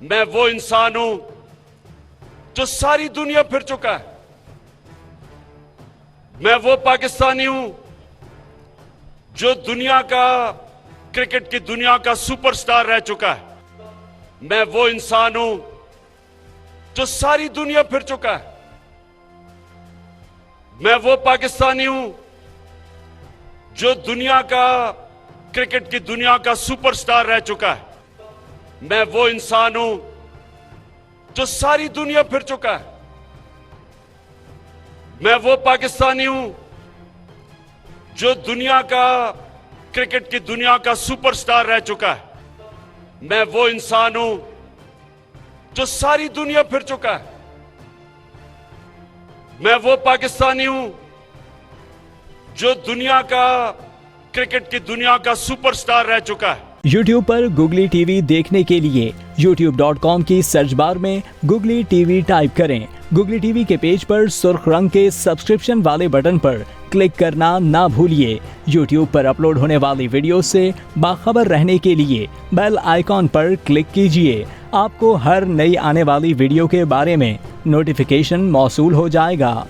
मैं वो इंसान हूं जो सारी दुनिया फिर चुका है। मैं वो पाकिस्तानी हूं जो दुनिया का, क्रिकेट की दुनिया का सुपरस्टार रह चुका है। मैं वो इंसान हूं जो सारी दुनिया फिर चुका है। मैं वो पाकिस्तानी हूं जो दुनिया का, क्रिकेट की दुनिया का सुपरस्टार रह चुका है। मैं वो इंसान हूं जो सारी दुनिया फिर चुका है। मैं वो पाकिस्तानी हूं जो दुनिया का, क्रिकेट की दुनिया का सुपरस्टार रह चुका है। मैं वो इंसान हूं जो सारी दुनिया फिर चुका है। मैं वो पाकिस्तानी हूं जो दुनिया का, क्रिकेट की दुनिया का सुपरस्टार रह चुका है। YouTube पर गुगली टीवी देखने के लिए youtube.com की सर्च बार में गुगली टीवी टाइप करें। गुगली टीवी के पेज पर सुर्ख रंग के सब्सक्रिप्शन वाले बटन पर क्लिक करना ना भूलिए। YouTube पर अपलोड होने वाली वीडियो से बाखबर रहने के लिए बेल आइकॉन पर क्लिक कीजिए। आपको हर नई आने वाली वीडियो के बारे में नोटिफिकेशन मौसूल हो जाएगा।